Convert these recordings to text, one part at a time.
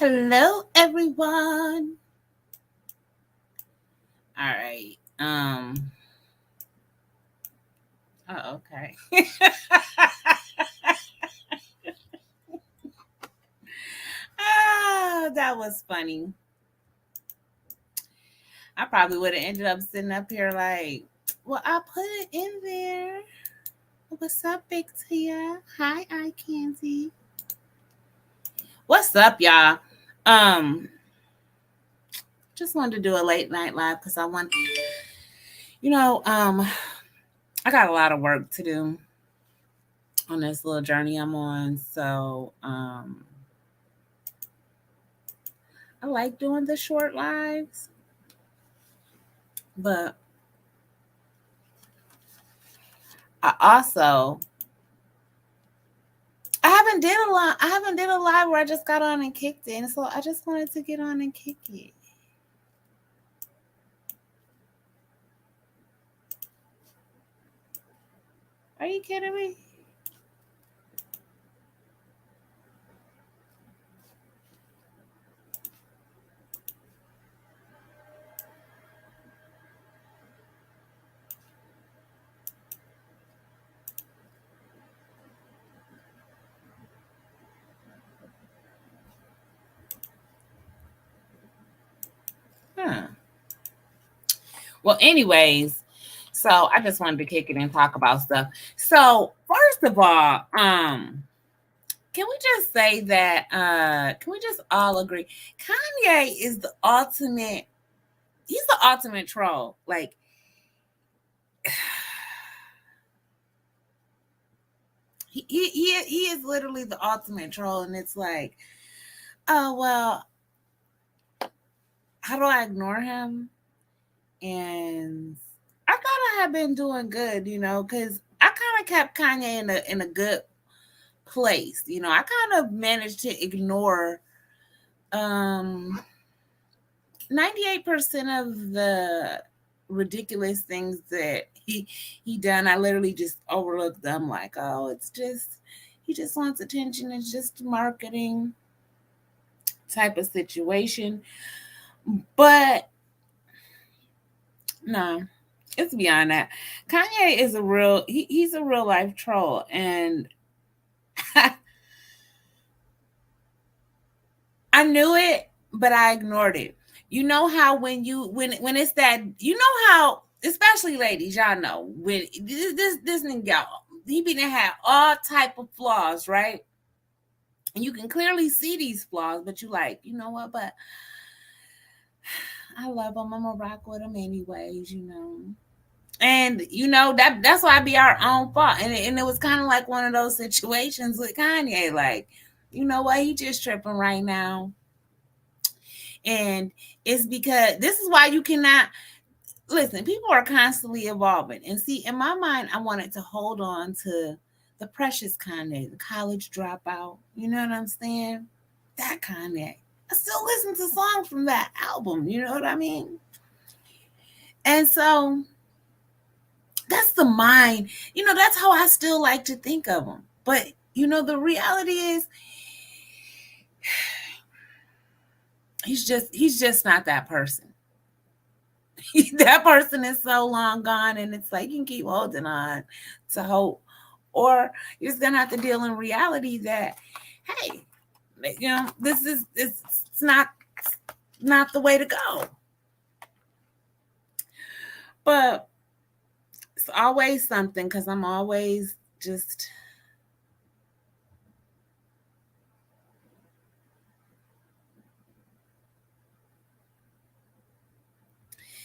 Hello, everyone. All right. Oh, okay. That was funny. I probably would have ended up sitting up here like, well, I put it in there. What's up, Big Tia? Hi, I Candy. What's up, y'all? Um, just wanted to do a late night live because I want, you know, um, I got a lot of work to do on this little journey I'm on. So, I like doing the short lives, but I haven't did a live where I just got on and kicked it, and so I just wanted to get on and kick it. Are you kidding me? Huh. Well, anyways, so I just wanted to kick it and talk about stuff. So first of all, can we just say that can we just all agree Kanye is the ultimate, he's the ultimate troll. Like he is literally the ultimate troll, and it's like, oh well, how do I ignore him? And I thought I had been doing good, because I kind of kept Kanye in a good place. I kind of managed to ignore 98% of the ridiculous things that he done. I literally just overlooked them, like, oh, it's just, he just wants attention, it's just marketing type of situation. But no, it's beyond that. Kanye is he's a real life troll, and I knew it, but I ignored it. You know how when it's that, how, especially ladies, y'all know, when this nigga, y'all, he been had all type of flaws, right? And you can clearly see these flaws, but you like, you know what, but I love him, I'm gonna rock with him anyways, and that's why I be our own fault. And it was kind of like one of those situations with Kanye, like, you know what, he just tripping right now. And it's because this is why you cannot listen. People are constantly evolving, and see, in my mind, I wanted to hold on to the precious Kanye, the college dropout. You know what I'm saying? That Kanye. I still listen to songs from that album. You know what I mean? And so that's the mind. That's how I still like to think of him. But the reality is, he's just not that person. That person is so long gone, and it's like you can keep holding on to hope, or you're just gonna have to deal in reality that, hey, this is it's not the way to go. But it's always something, because I'm always just,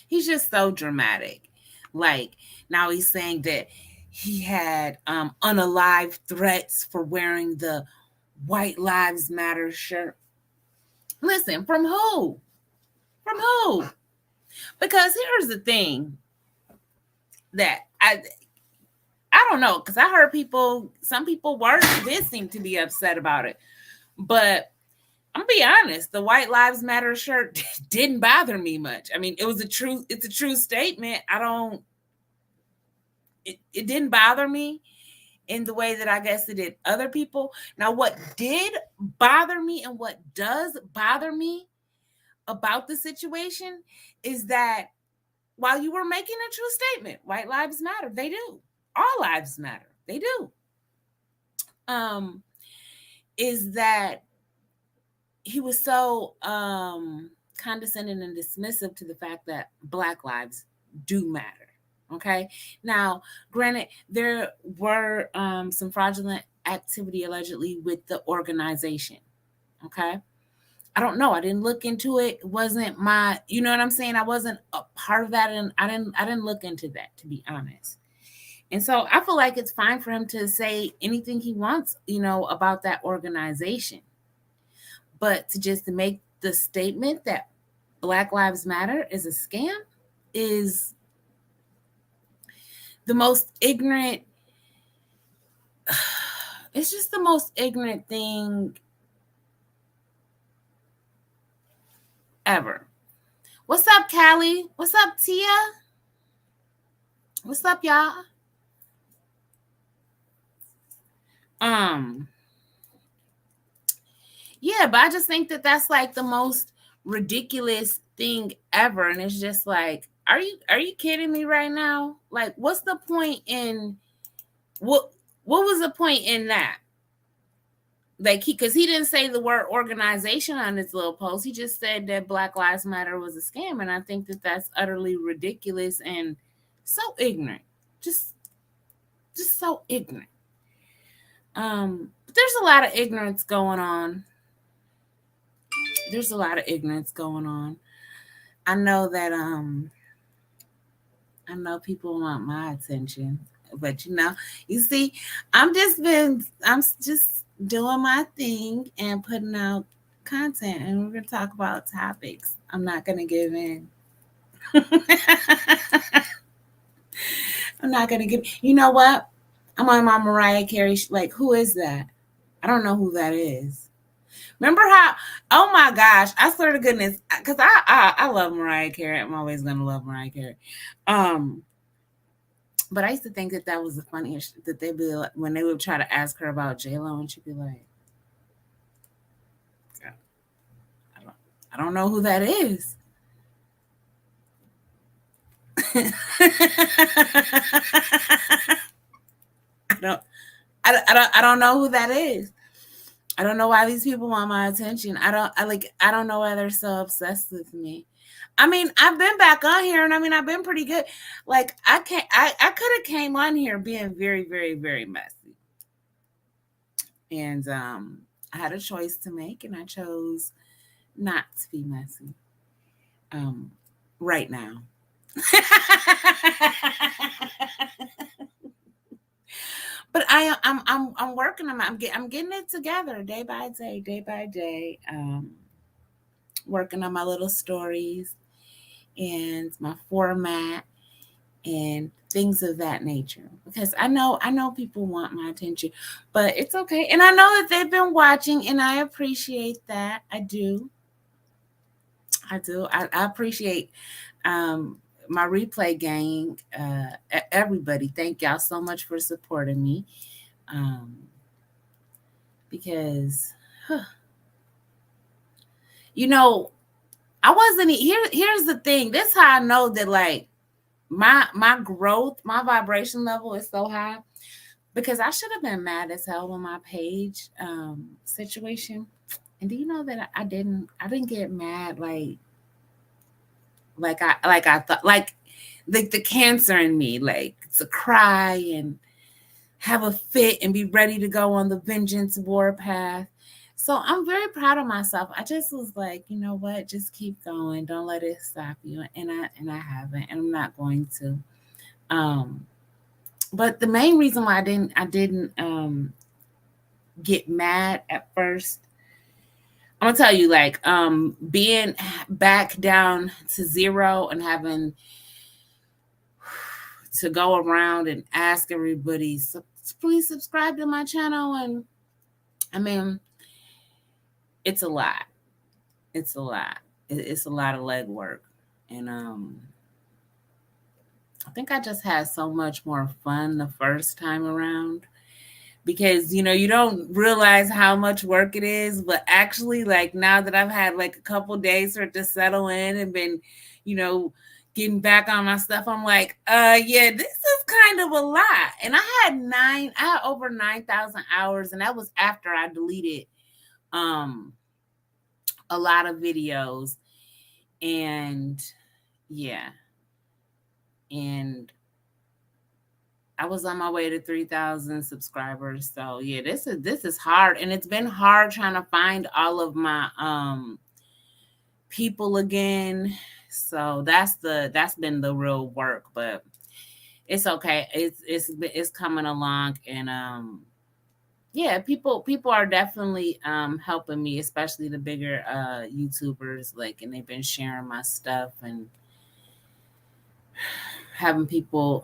he's just so dramatic. Like, now he's saying that he had unalive threats for wearing the White Lives Matter shirt. Listen, from who? From who? Because here's the thing that I don't know, because I heard some people did seem to be upset about it. But I'm gonna be honest, the White Lives Matter shirt didn't bother me much. I mean, it's a true statement. It didn't bother me. in the way that I guess it did other people. Now, what did bother me and what does bother me about the situation is that while you were making a true statement, white lives matter, they do. All lives matter, they do. Is that he was so condescending and dismissive to the fact that Black lives do matter. Okay. Now, granted, there were some fraudulent activity allegedly with the organization. Okay. I don't know. I didn't look into it. It wasn't my, you know what I'm saying? I wasn't a part of that, and I didn't look into that, to be honest. And so I feel like it's fine for him to say anything he wants, about that organization. But to just make the statement that Black Lives Matter is a scam is the most ignorant. It's just the most ignorant thing ever. What's up, Callie? What's up, Tia? What's up, y'all? Yeah, but I just think that that's like the most ridiculous thing ever, and it's just like, are you kidding me right now? Like, what's the point in what was the point in that? Like, because he didn't say the word organization on his little post. He just said that Black Lives Matter was a scam, and I think that that's utterly ridiculous and so ignorant. Just so ignorant. But there's a lot of ignorance going on. I know that I know people want my attention, but you see, I'm just doing my thing and putting out content, and we're gonna talk about topics. I'm not gonna give in. I'm not gonna give. You know what? I'm on my Mariah Carey. Like, who is that? I don't know who that is. Remember how? Oh my gosh! I swear to goodness, because I love Mariah Carey. I'm always gonna love Mariah Carey. But I used to think that was the funniest that they'd be like, when they would try to ask her about J-Lo, and she'd be like, I don't know who that is. I don't know who that is. I don't know why these people want my attention. I don't know why they're so obsessed with me. I mean, I've been back on here, and I mean, I've been pretty good. Like, I could have came on here being very, very, very messy. And I had a choice to make, and I chose not to be messy. Right now. But I'm working on I'm getting it together day by day. Working on my little stories and my format and things of that nature, because I know people want my attention, but it's okay. And I know that they've been watching, and I appreciate that. I do. I appreciate my replay gang. Everybody, thank y'all so much for supporting me. Because I wasn't here's the thing. That's how I know that, like, my growth, my vibration level is so high, because I should have been mad as hell on my page situation. And do you know that I didn't get mad like I thought, like the cancer in me, like, to cry and have a fit and be ready to go on the vengeance warpath. So I'm very proud of myself. I just was like, you know what? Just keep going. Don't let it stop you. And I haven't, and I'm not going to. But the main reason why I didn't get mad at first, I'm gonna tell you, like, being back down to zero and having to go around and ask everybody, so please subscribe to my channel. And I mean, it's a lot. It's a lot. It's a lot of legwork. And I think I just had so much more fun the first time around. because you don't realize how much work it is, but actually, like, now that I've had like a couple days for it to settle in and been you know getting back on my stuff, I'm like, yeah, this is kind of a lot. And I had over 9,000 hours, and that was after I deleted um a lot of videos. And yeah, and I was on my way to 3,000 subscribers. So yeah, this is hard, and it's been hard trying to find all of my people again. So that's been the real work, but it's okay. It's coming along, and yeah, people are definitely helping me, especially the bigger YouTubers, like, and they've been sharing my stuff and having people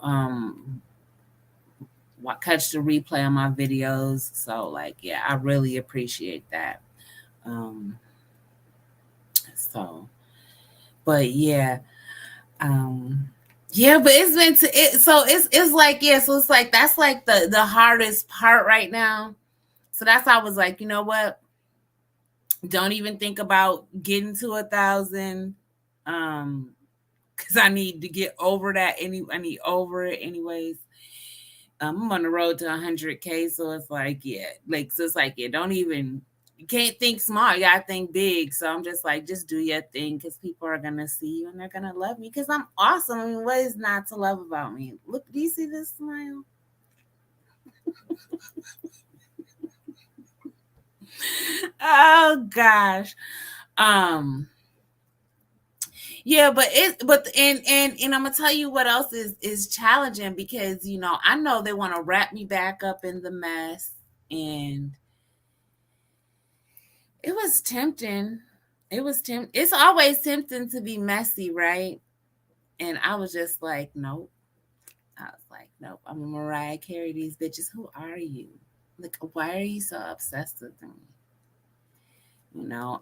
catch the replay on my videos. So like, yeah, I really appreciate that. Um so but yeah, yeah, but it's been so it's like, yeah, so it's like that's like the hardest part right now. So that's why I was like, you know what, don't even think about getting to 1,000, because I need to get over that. I need over it anyways. I'm on the road to 100K, so it's like, yeah, like, so it's like, yeah, don't even, you can't think small, you gotta think big. So I'm just like, just do your thing, because people are gonna see you and they're gonna love me, because I'm awesome. I mean, what is not to love about me? Look, do you see this smile? Oh gosh. um Yeah, and I'm gonna tell you what else is challenging, because I know they want to wrap me back up in the mess, and it was tempting. It's always tempting to be messy, right? And I was just like, nope. I was like, nope. I'm a Mariah Carey. These bitches. Who are you? Like, why are you so obsessed with me? You know.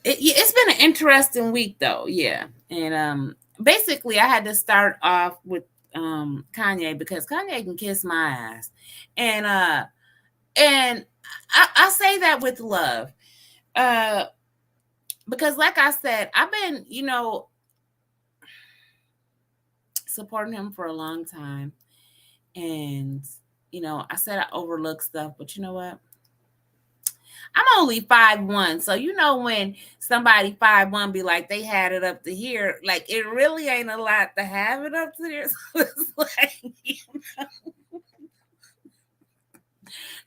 It's been an interesting week though, yeah. And basically I had to start off with Kanye, because Kanye can kiss my ass. And I say that with love. Uh because like I said, I've been, supporting him for a long time. And I said I overlook stuff, but you know what? I'm only 5'1", so when somebody 5'1" be like they had it up to here, like it really ain't a lot to have it up to there. So it's like,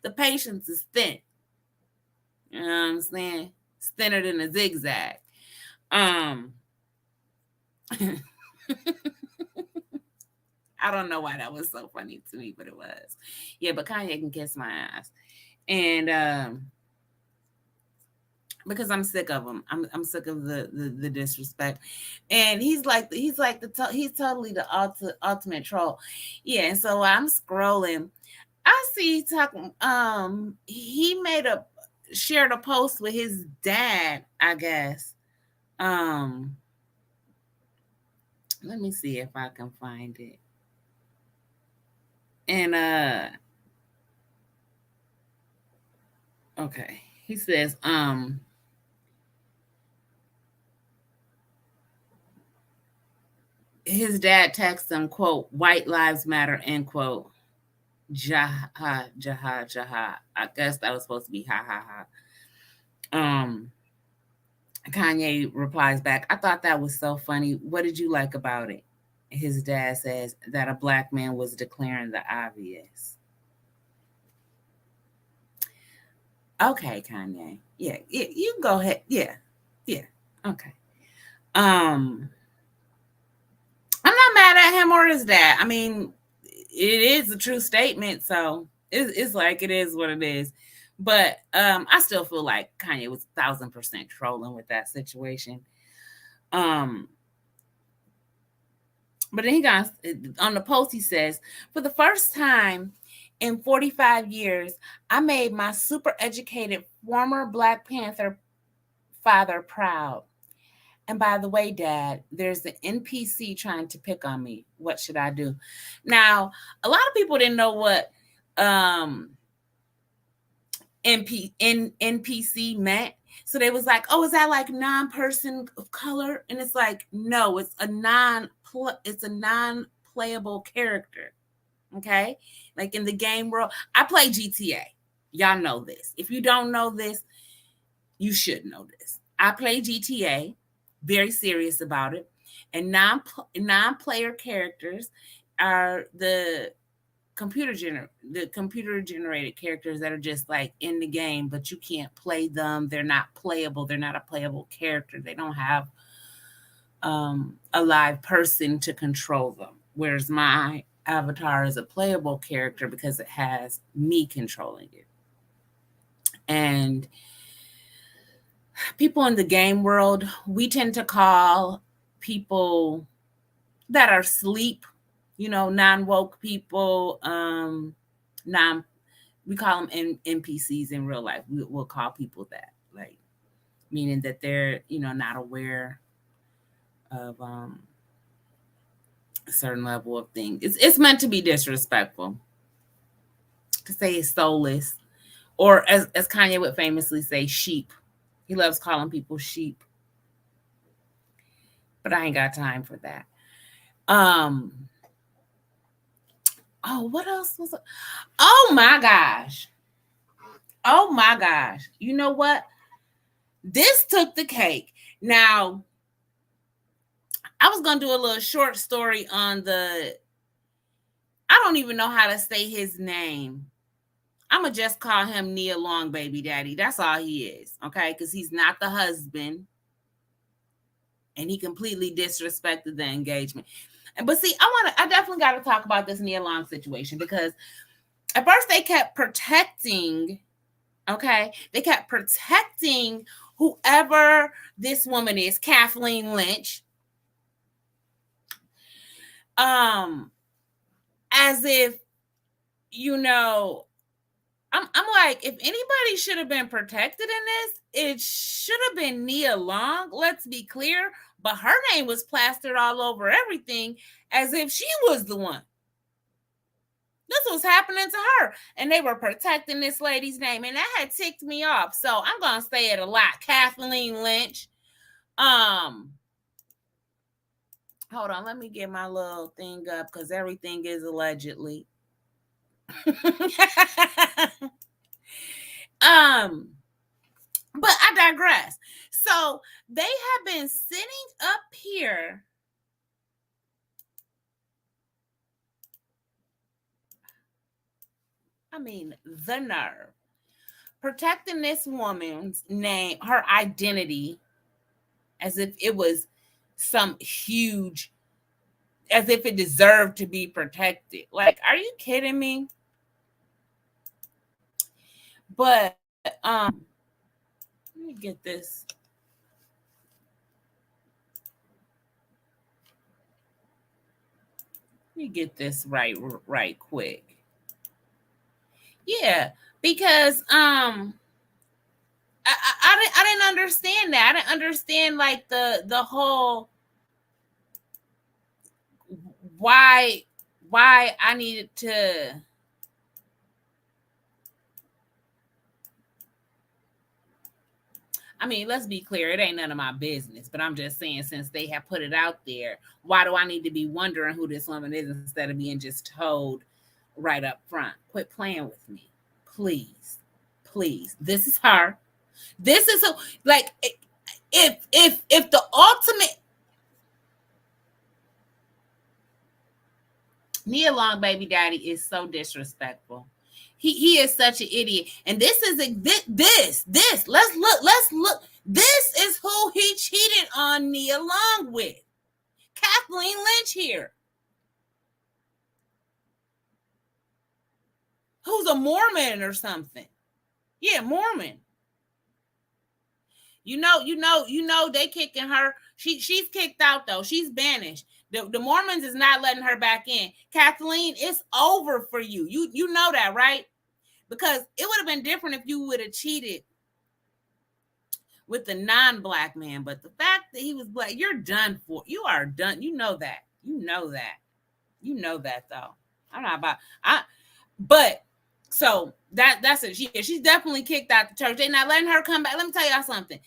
the patience is thin. You know what I'm saying? It's thinner than a zigzag. Um, I don't know why that was so funny to me, but it was. Yeah, but Kanye can kiss my ass, and because I'm sick of him. I'm sick of the disrespect, and he's totally the ultimate troll. Yeah, and so I'm scrolling. I see talking. He shared a post with his dad, I guess. Let me see if I can find it. And okay, he says his dad texts him, quote, "White lives matter," end quote. Jaha, jaha, jaha. I guess that was supposed to be ha ha ha. Kanye replies back, "I thought that was so funny. What did you like about it?" His dad says that a black man was declaring the obvious. Okay, Kanye. Yeah, you can go ahead. Yeah. Yeah. Okay. Um I'm not mad at him or his dad. I mean, it is a true statement, so it's like, it is what it is. But I still feel like Kanye was 1,000% trolling with that situation. Um, but then he got on the post. He says, "For the first time in 45 years, I made my super educated former Black Panther father proud. And by the way, Dad, there's the NPC trying to pick on me. What should I do?" Now, a lot of people didn't know what um NPC meant. So they was like, oh, is that like non-person of color? And it's like, no, it's a non-playable character. Okay. Like in the game world, I play GTA. Y'all know this. If you don't know this, you should know this. I play GTA, very serious about it. And non-player characters are the computer generated characters that are just like in the game, but you can't play them. They're not playable. They're not a playable character. They don't have a live person to control them. Whereas my avatar is a playable character because it has me controlling it. And people in the game world, we tend to call people that are asleep, non-woke people, we call them NPCs in real life. We'll call people that, like, meaning that they're, not aware of a certain level of things. It's meant to be disrespectful to say it's soulless, or as Kanye would famously say, sheep. He loves calling people sheep, but I ain't got time for that. Oh, what else was it? Oh my gosh. You know what? This took the cake. Now, I was going to do a little short story on I don't even know how to say his name. I'm going to just call him Nia Long Baby Daddy. That's all he is, okay? Because he's not the husband. And he completely disrespected the engagement. But see, I definitely got to talk about this Nia Long situation, because at first they kept protecting, okay? They kept protecting whoever this woman is, Kathleen Lynch, as if, I'm like, if anybody should have been protected in this, it should have been Nia Long. Let's be clear. But her name was plastered all over everything as if she was the one. This was happening to her. And they were protecting this lady's name. And that had ticked me off. So I'm going to say it a lot. Kathleen Lynch. Hold on. Let me get my little thing up, because everything is allegedly. But I digress. So they have been sitting up here. I mean, the nerve. Protecting this woman's name, her identity, as if it was some huge, as if it deserved to be protected. Like, are you kidding me? But let me get this. Let me get this right quick. Yeah, because I didn't understand that. I didn't understand like the whole why I needed to. I mean, let's be clear, it ain't none of my business, but I'm just saying, since they have put it out there, why do I need to be wondering who this woman is instead of being just told right up front? Quit playing with me, please. This is her. This is like, if the ultimate Nia Long Baby Daddy is so disrespectful. He is such an idiot. And this is this. Let's look. This is who he cheated on Nia Long with. Kathleen Lynch here. Who's a Mormon or something. Yeah, Mormon. You know they kicking her. She's kicked out though. She's banished. The Mormons is not letting her back in. Kathleen, it's over for you. You know that, right? Because it would have been different if you would have cheated with the non-black man. But the fact that he was black, you're done for. You are done. You know that. You know that though. I'm not about but So that's it. She's definitely kicked out the church. They're not letting her come back. Let me tell y'all something.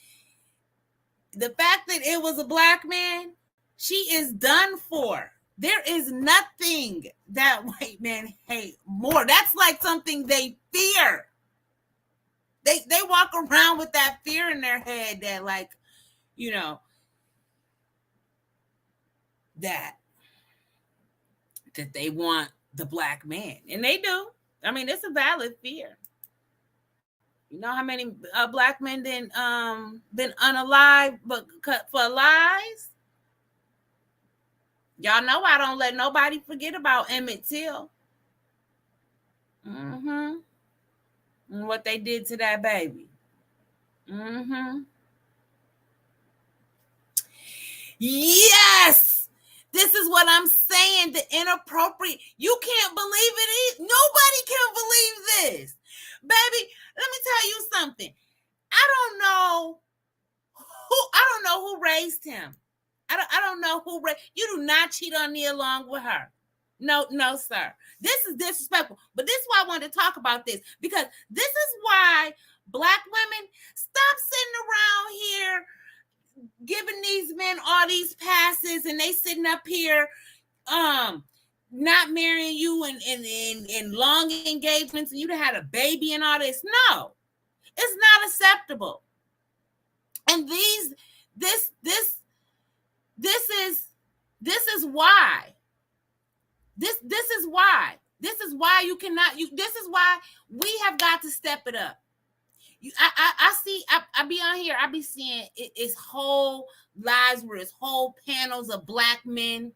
The fact that it was a black man, she is done for. There is nothing that white men hate more. That's like something they fear. They walk around with that fear in their head that, like, you know, that they want the black man, and they do. I mean, it's a valid fear. You know how many black men been unalive but cut for lies? Y'all know I don't let nobody forget about Emmett Till. And what they did to that baby. Yes! This is what I'm saying. The inappropriate. You can't believe it. Nobody can believe this. Baby, let me tell you something. I don't know who raised him. I don't know who raised. You do not cheat on Nia Long with her. No, sir. This is disrespectful. But this is why I wanted to talk about this, because this is why black women stop sitting around here giving these men all these passes, and they sitting up here not marrying you in long engagements, and you had a baby and all this. No, it's not acceptable. And this is why. This is why. This is why you cannot. This is why we have got to step it up. I see. I be on here. I be seeing it's whole lives where it's whole panels of black men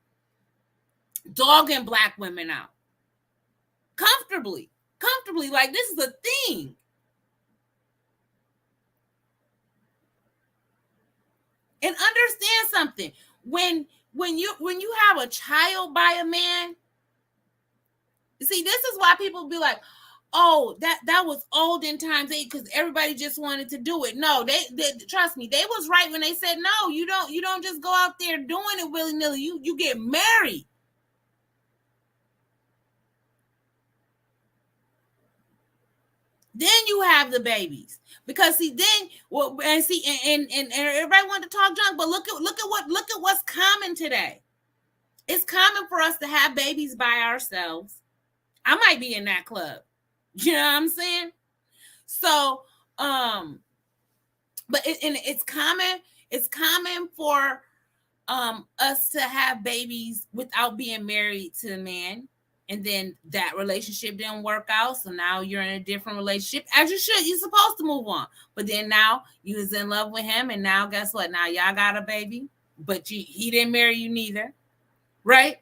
dogging black women out comfortably. Like this is a thing. And understand something. When you have a child by a man, see, this is why people be like, oh, that was olden times because everybody just wanted to do it. No, they trust me, they was right when they said no, you don't just go out there doing it willy-nilly. You get married. Then you have the babies. Because see, then and everybody wanted to talk junk, but look at what's common today. It's common for us to have babies by ourselves. I might be in that club. You know what I'm saying? So, but it's common for us to have babies without being married to a man. And then that relationship didn't work out. So now you're in a different relationship, as you should. You're supposed to move on. But then now you was in love with him. And now guess what? Now y'all got a baby. But he didn't marry you neither. Right?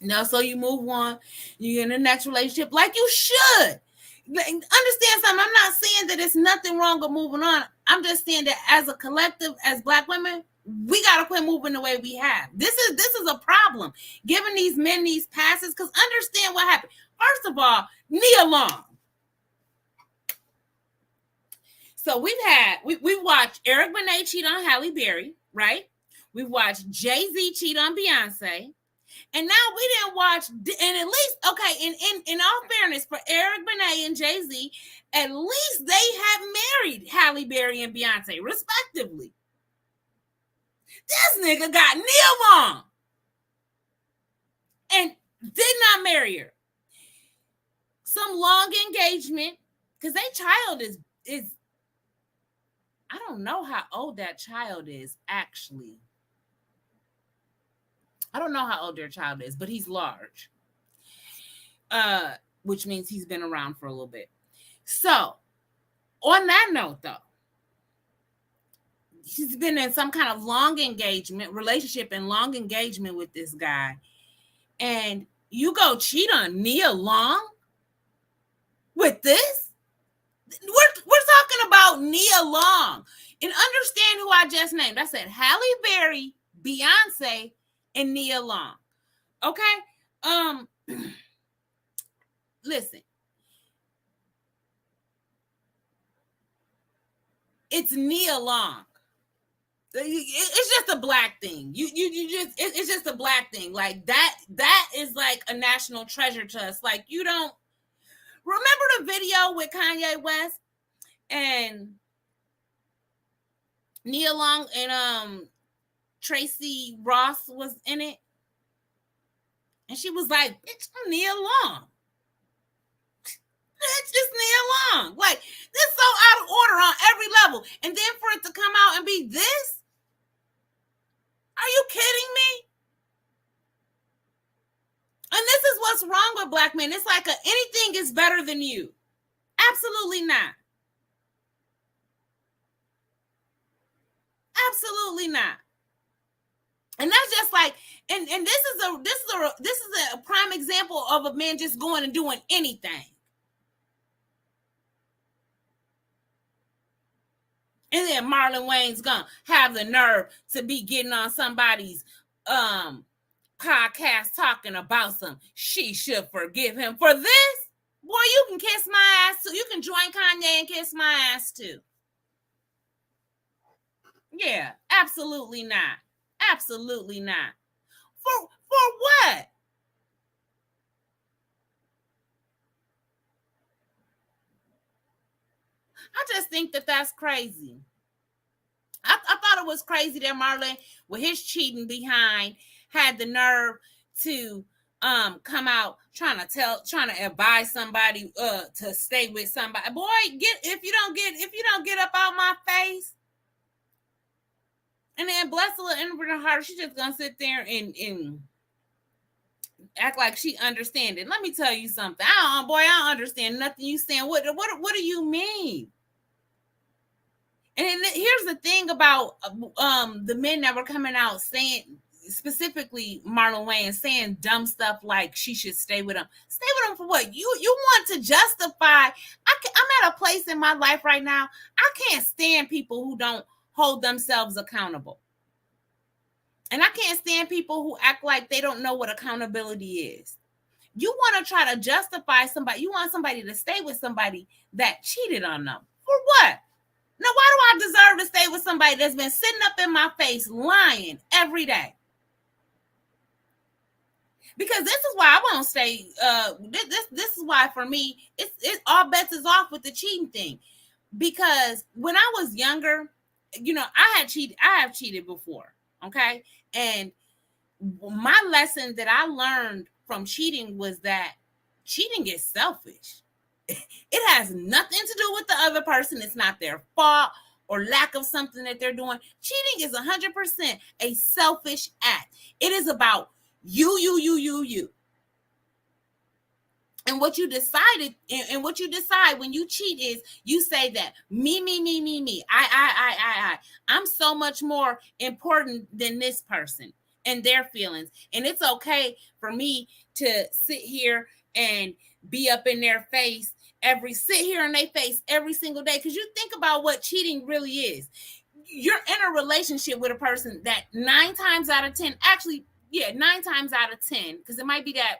No, so you move on. You're in the next relationship like you should. Understand something. I'm not saying that it's nothing wrong with moving on. I'm just saying that as a collective, as black women, we gotta quit moving the way we have. This is a problem. Giving these men these passes, because understand what happened. First of all, Nia Long. So we watched Eric Benet cheat on Halle Berry, right? We watched Jay-Z cheat on Beyonce. And now we didn't watch, and at least, okay, in all fairness, for Eric Benet and Jay-Z, at least they have married Halle Berry and Beyonce, respectively. This nigga got Nia Long and did not marry her. Some long engagement, because their child is I don't know how old that child is, actually. I don't know how old their child is, but he's large, which means he's been around for a little bit. So, on that note, though, she's been in some kind of long engagement, relationship and long engagement with this guy. And you go cheat on Nia Long with this? We're talking about Nia Long. And understand who I just named. I said Halle Berry, Beyonce, and Nia Long. Okay? Listen. It's Nia Long. It's just a black thing. It's just a black thing. Like that is like a national treasure to us. Like you don't, Remember the video with Kanye West and Nia Long and Tracy Ross was in it? And she was like, "Bitch, I'm Nia Long. It's just Nia Long." Like, this is so out of order on every level. And then for it to come out and be this? Are you kidding me? And this is what's wrong with black men. It's like anything is better than you. Absolutely not. Absolutely not. And that's just like, and this is a prime example of a man just going and doing anything. And then Marlon Wayne's gonna have the nerve to be getting on somebody's podcast talking about she should forgive him for this. Boy, you can kiss my ass too. You can join Kanye and kiss my ass too. Yeah, absolutely not. Absolutely not. For what? I just think that that's crazy. I thought it was crazy that Marlon, with his cheating behind, had the nerve to come out trying to advise somebody to stay with somebody. Boy, if you don't get up out my face. And then bless her in her heart, she's just gonna sit there and act like she understand it. Let me tell you something. I don't understand nothing you saying. What do you mean? And here's the thing about the men that were coming out saying, specifically Marlon Wayne, saying dumb stuff like she should stay with him. Stay with him for what? You want to justify? I'm at a place in my life right now. I can't stand people who don't hold themselves accountable. And I can't stand people who act like they don't know what accountability is. You want to try to justify somebody. You want somebody to stay with somebody that cheated on them. For what? Now, why do I deserve to stay with somebody that's been sitting up in my face lying every day? Because this is why I won't stay. This is why for me, it's all bets is off with the cheating thing. Because when I was younger, I have cheated before. Okay. And my lesson that I learned from cheating was that cheating is selfish. It has nothing to do with the other person. It's not their fault or lack of something that they're doing. Cheating is 100% a selfish act. It is about you. And what you decided, and what you decide when you cheat is you say that me. I'm so much more important than this person and their feelings. And it's okay for me to sit here and be up in their face sit here in their face every single day. Because you think about what cheating really is. You're in a relationship with a person that 9 times out of 10, actually, 9 times out of 10, because it might be that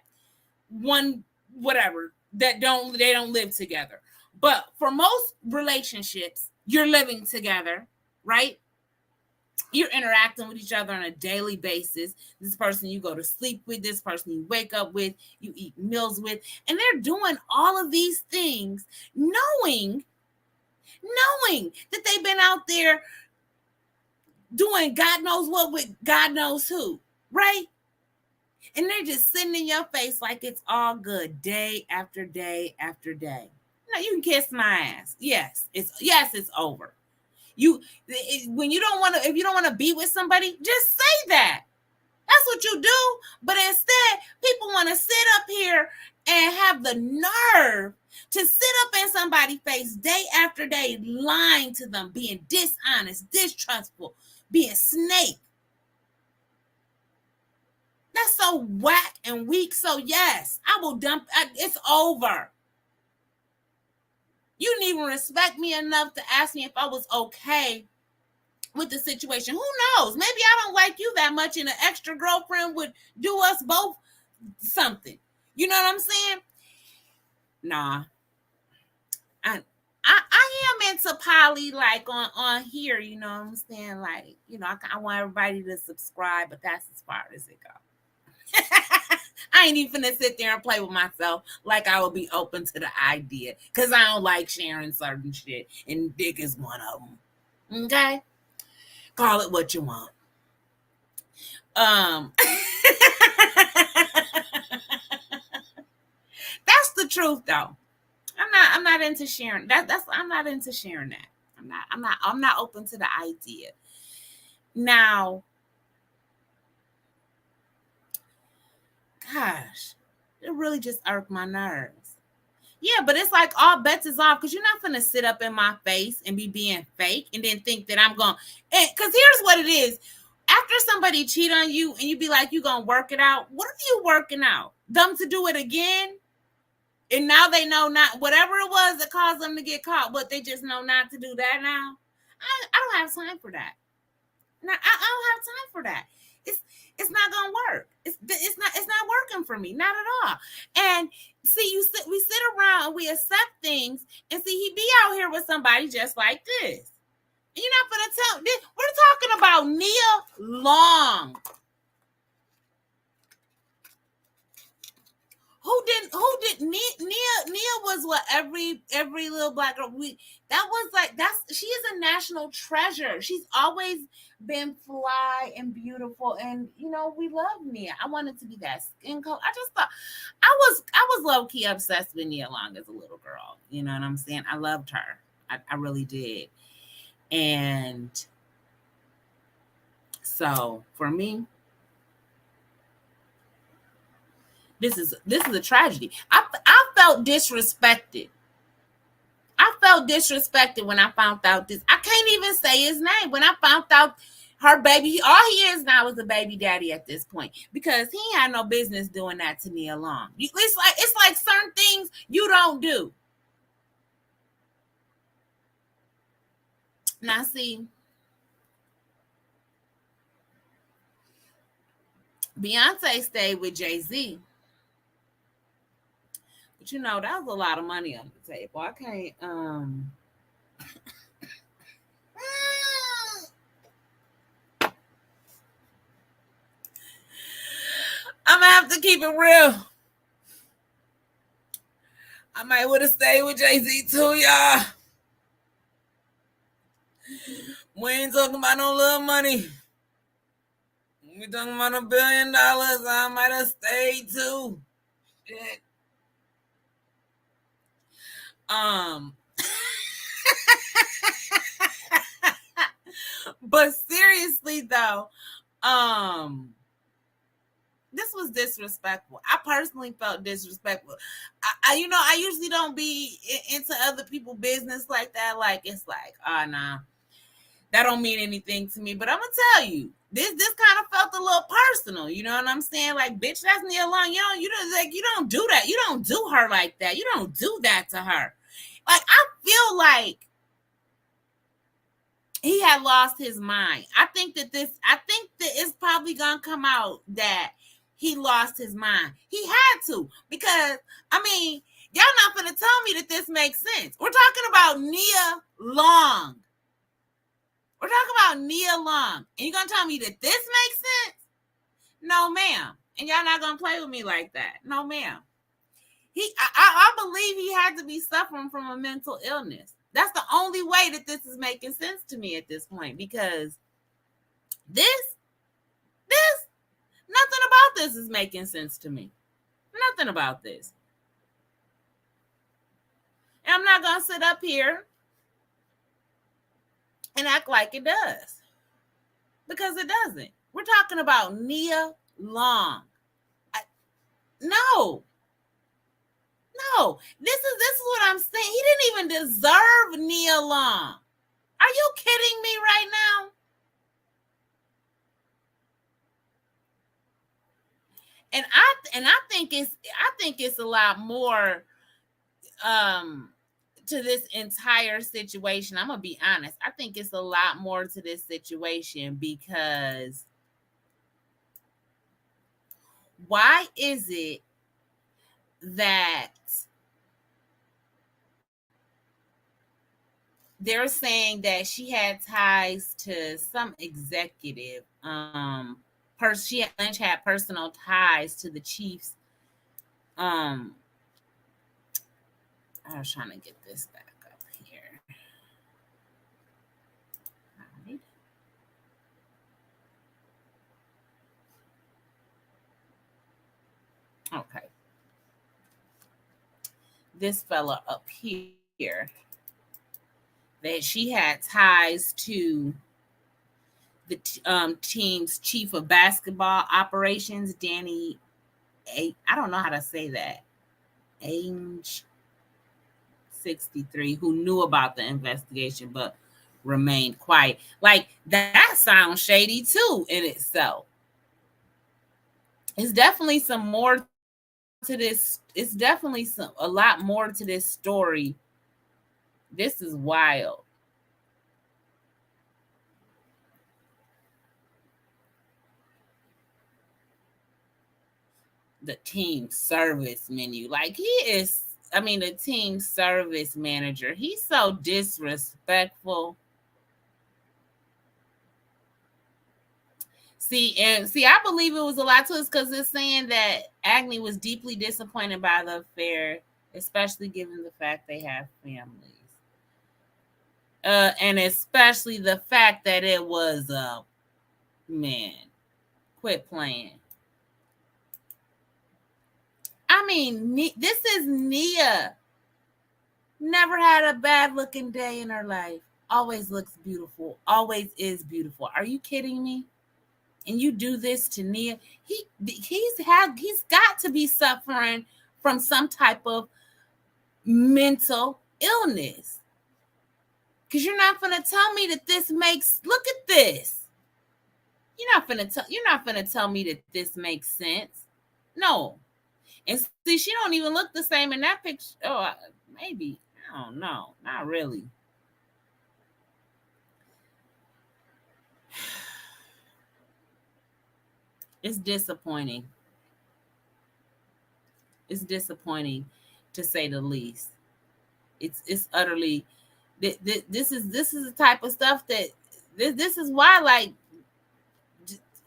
one, whatever, that they don't live together. But for most relationships, you're living together, right? You're interacting with each other on a daily basis. This person you go to sleep with, this person you wake up with, you eat meals with, and they're doing all of these things knowing that they've been out there doing God knows what with God knows who, right? And they're just sitting in your face like it's all good day after day after day. No, you can kiss my ass. Yes, it's over. When you don't want to, if you don't want to be with somebody, just say that. That's what you do. But instead, people want to sit up here and have the nerve to sit up in somebody's face day after day, lying to them, being dishonest, distrustful, being snake. That's so whack and weak. So yes, I will dump. It's over. You didn't even respect me enough to ask me if I was okay with the situation. Who knows? Maybe I don't like you that much, and an extra girlfriend would do us both something. You know what I'm saying? Nah. I am into poly, like on here. You know what I'm saying? Like, I want everybody to subscribe, but that's as far as it goes. I ain't even finna sit there and play with myself like I would be open to the idea. Cause I don't like sharing certain shit. And dick is one of them. Okay? Call it what you want. That's the truth though. I'm not into sharing that's I'm not into sharing that. I'm not open to the idea. Now, gosh, it really just irked my nerves. Yeah, but it's like all bets is off because you're not gonna sit up in my face and be being fake and then think that I'm going. Because here's what it is: after somebody cheat on you and you be like, you gonna work it out. What are you working out? Them to do it again? And now they know not whatever it was that caused them to get caught, but they just know not to do that now. I don't have time for that. No, I don't have time for that. It's it's not gonna work. It's not working for me, not at all. And see, we sit around and we accept things, and see he be out here with somebody just like this. And you're not gonna tell this. We're talking about Nia Long. Nia was what every little black girl that was like. That's She is a national treasure. She's always been fly and beautiful, and we love Nia. I wanted to be that skin color. I just thought I was low key obsessed with Nia Long as a little girl. You know what I'm saying? I loved her. I really did. And so for me, this is a tragedy. I felt disrespected. I felt disrespected when I found out this. I can't even say his name. When I found out her baby, all he is now is a baby daddy at this point, because he had no business doing that to Nia Long. It's like certain things you don't do. Now see, Beyonce stayed with Jay-Z. But that was a lot of money on the table. I can't I'm gonna have to keep it real. I might would have stayed with Jay-Z too, y'all. We ain't talking about no little money. We talking about $1 billion. I might have stayed too. Shit. But seriously though, this was disrespectful. I personally felt disrespectful. I usually don't be into other people's business like that. Like, it's like, oh, nah, that don't mean anything to me. But I'm gonna tell you, this kind of felt a little personal. You know what I'm saying? Like, bitch, that's Nia Long. You don't do that. You don't do her like that. You don't do that to her. Like, I feel like he had lost his mind. I think that it's probably gonna come out that he lost his mind. He had to, because y'all not gonna tell me that this makes sense. We're talking about Nia Long. We're talking about Nia Long. And you're gonna tell me that this makes sense? No, ma'am. And y'all not gonna play with me like that. No, ma'am. I believe he had to be suffering from a mental illness. That's the only way that this is making sense to me at this point, because this, nothing about this is making sense to me. Nothing about this. And I'm not going to sit up here and act like it does, because it doesn't. We're talking about Nia Long. No. This is what I'm saying. He didn't even deserve Nia Long. Are you kidding me right now? And I think it's a lot more to this entire situation. I'm gonna be honest. I think it's a lot more to this situation, because why is it that they're saying that she had ties to some executive Lynch had personal ties to the chiefs. I was trying to get this back up here. Right. Okay. This fella up here, that she had ties to the team's chief of basketball operations, Danny. I don't know how to say that. Ainge 63, who knew about the investigation but remained quiet. Like, that sounds shady too in itself. It's definitely some more to this. It's definitely a lot more to this story. This is wild. The team service menu. Like, the team service manager. He's so disrespectful. See, I believe it was a lot to us because it's saying that Agnew was deeply disappointed by the affair, especially given the fact they have families. And especially the fact that it was man, quit playing. I mean, this is Nia. Never had a bad looking day in her life. Always looks beautiful. Always is beautiful. Are you kidding me? And you do this to Nia? He's got to be suffering from some type of mental illness. Because you're not gonna tell me that this makes. Look at this. You're not gonna tell me that this makes sense. No. And see, she don't even look the same in that picture. Oh, maybe. I don't know. Not really. It's disappointing. It's disappointing, to say the least. It's utterly. This is the type of stuff that this is why, like,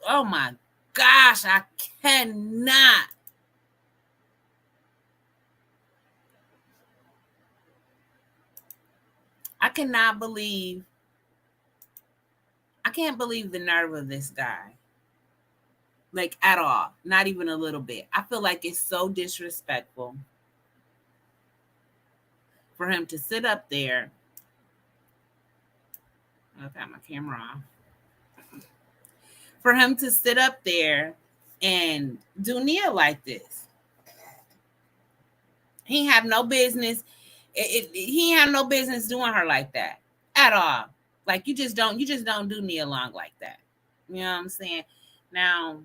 oh my gosh, I cannot. I cannot believe. I can't believe the nerve of this guy. Like, at all. Not even a little bit. I feel like it's so disrespectful for him to sit up there. I've got my camera off. For him to sit up there and do Nia like this. He have no business. He have no business doing her like that at all. Like, you just don't do Nia Long like that. You know what I'm saying? Now,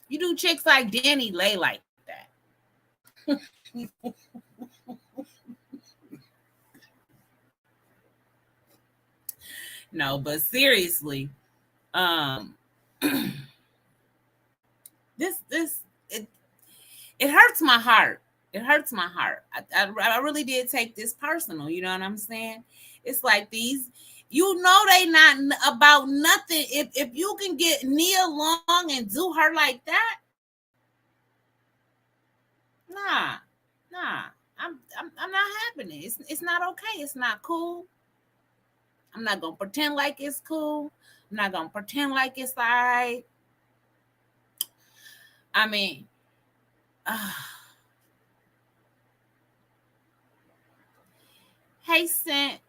you do chicks like Danny Lay like that. No, but seriously, this it hurts my heart. It hurts my heart. I really did take this personal. You know what I'm saying? It's like these, they not about nothing. If you can get Nia Long and do her like that, nah. I'm not having it. It's not okay. It's not cool. I'm not gonna pretend like it's cool. I'm not gonna pretend like it's all right. I mean, hey, Scent.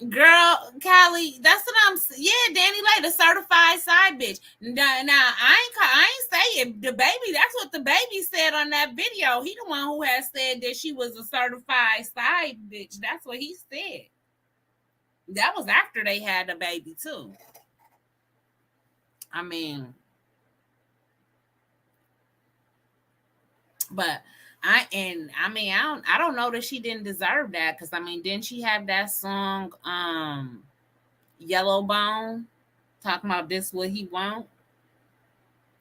Girl, Callie, that's what I'm. Yeah, Danny Lay, the certified side bitch. Now, I ain't say it. The baby, that's what the baby said on that video. He the one who has said that she was a certified side bitch. That's what he said. That was after they had the baby too. I mean, but I don't know that she didn't deserve that, because I mean, didn't she have that song Yellow Bone talking about this what he want?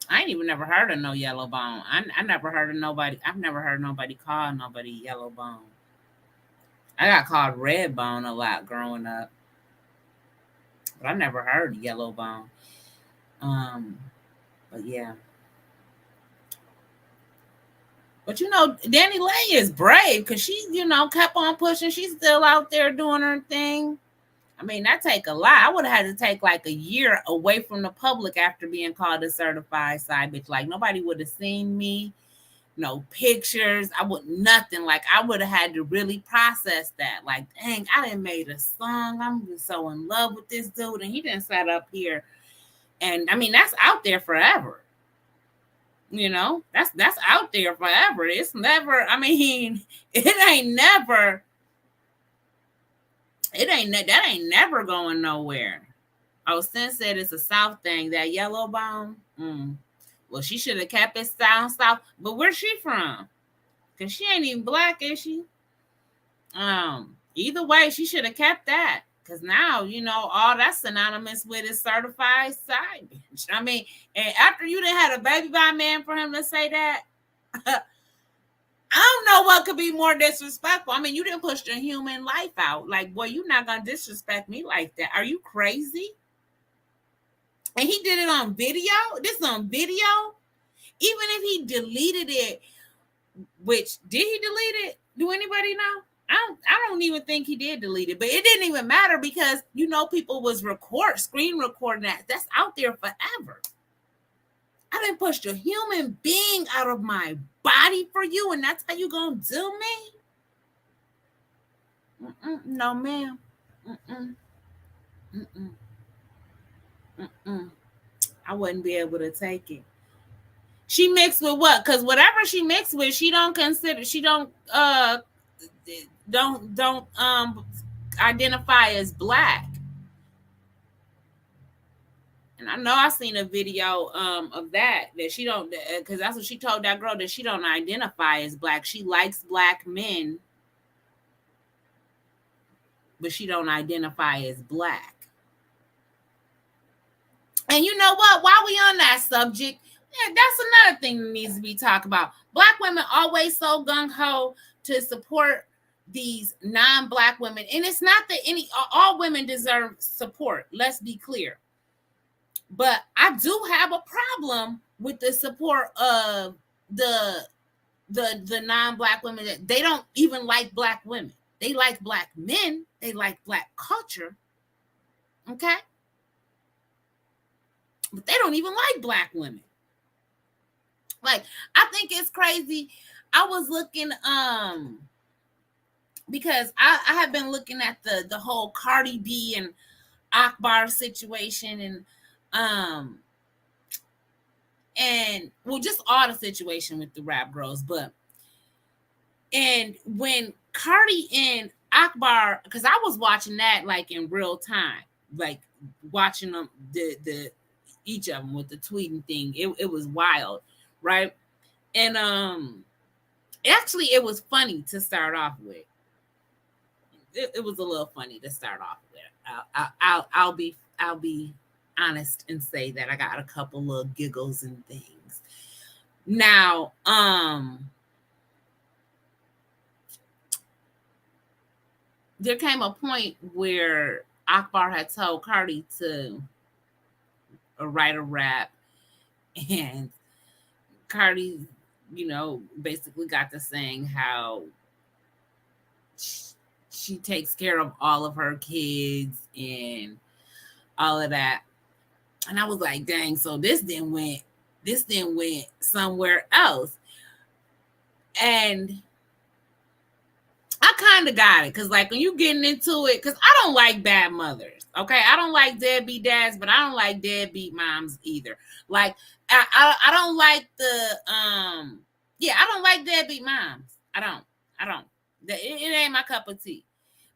I ain't even never heard of no Yellow Bone. I never heard of nobody. I've never heard nobody call nobody Yellow Bone. I got called Red Bone a lot growing up. but I never heard of Yellow Bone. But yeah. But Danny Lane is brave because she, kept on pushing. She's still out there doing her thing. I mean, that take a lot. I would have had to take like a year away from the public after being called a certified side bitch. Like nobody would have seen me, no pictures. I would nothing. Like I would have had to really process that. Like, dang, I done made a song. I'm so in love with this dude, and he didn't sat up here. And I mean, that's out there forever. That's out there forever. It's never. I mean, that ain't never going nowhere. Oh, Sin said it's a South thing, that Yellow Bone. Well, she should have kept it down South. But where's she from? Because she ain't even black, is she? Either way, she should have kept that. Because now, all that's synonymous with is certified side bitch. I mean, and after you done had a baby by a man for him to say that, I don't know what could be more disrespectful. I mean, you didn't push the human life out. Like, boy, you're not going to disrespect me like that. Are you crazy? And he did it on video. This is on video. Even if he deleted it, which, did he delete it? Do anybody know? I don't even think he did delete it, but it didn't even matter because, people was screen recording that. That's out there forever. I didn't push a human being out of my body for you, and that's how you gonna do me? No, ma'am. I wouldn't be able to take it. She mixed with what? Because whatever she mixed with, she don't identify as black. And I know I seen a video of that she don't, because that's what she told that girl, that she don't identify as black. She likes black men, but she don't identify as black. And you know what? While we on that subject, that's another thing that needs to be talked about. Black women always so gung-ho to support these non-black women. And it's not that all women deserve support. Let's be clear. But I do have a problem with the support of the non-black women. That they don't even like black women. They like black men. They like black culture. Okay? But they don't even like black women. Like, I think it's crazy. I was looking, because I have been looking at the whole Cardi B and Akbar situation, and well, just all the situation with the rap girls. And when Cardi and Akbar, because I was watching that like in real time, like watching them, the each of them with the tweeting thing. It was wild, right? And actually it was funny to start off with. It was a little funny to start off with. I'll be honest and say that I got a couple little giggles and things. Now, there came a point where Akbar had told Cardi to write a rap, and Cardi, basically got to saying how she takes care of all of her kids and all of that. And I was like, dang, so this then went somewhere else. And I kind of got it, because like when you getting into it, because I don't like bad mothers, okay? I don't like deadbeat dads, but I don't like deadbeat moms either. Like I don't like I don't like deadbeat moms. I don't. It ain't my cup of tea.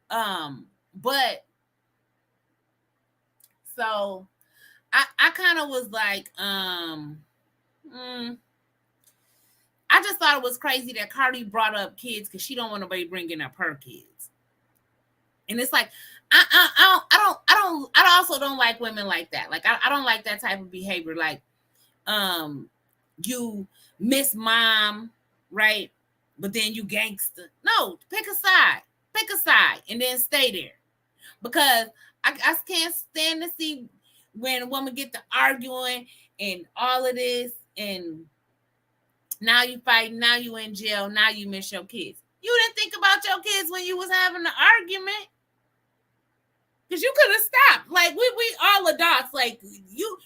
But so I kind of was like, I just thought it was crazy that Cardi brought up kids because she don't want nobody bringing up her kids. And it's like, I also don't like women like that. Like, I don't like that type of behavior. Like, you miss mom, right? But then you gangster. No, pick a side, and then stay there. because I can't stand to see when a woman get to arguing and all of this, and now you fighting, now you in jail, now you miss your kids. You didn't think about your kids when you was having the argument, because you could have stopped. Like we all adults. Like you,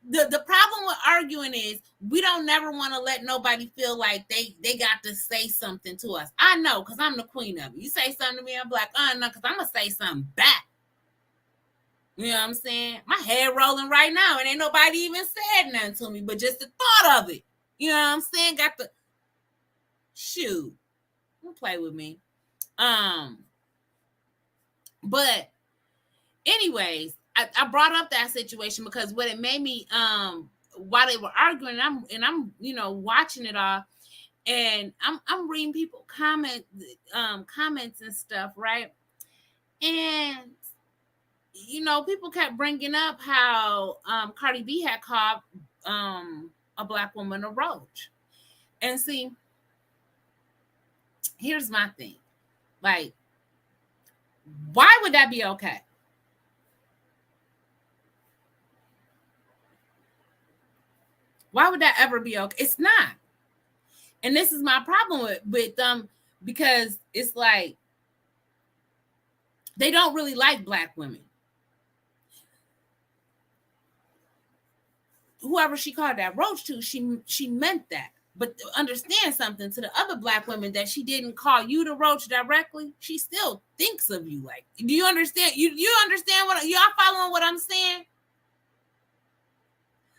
the problem with arguing is we don't never want to let nobody feel like they got to say something to us. I know, because I'm the queen of it. You say something to me, I'm like, oh no, because I'm gonna say something back. You know what I'm saying? My head rolling right now, and ain't nobody even said nothing to me, but just the thought of it. You know what I'm saying? Got the shoot. Don't play with me. But anyways, I brought up that situation because what it made me while they were arguing, and I'm watching it all, and I'm reading people comments and stuff, right? And people kept bringing up how Cardi B had called a black woman a roach. And see, here's my thing. Like, why would that be okay? Why would that ever be okay? It's not. And this is my problem with them, because it's like they don't really like black women. Whoever she called that roach to, she meant that. But understand something, to the other black women that she didn't call you the roach directly, she still thinks of you. Like, do you understand? You understand what y'all following what I'm saying?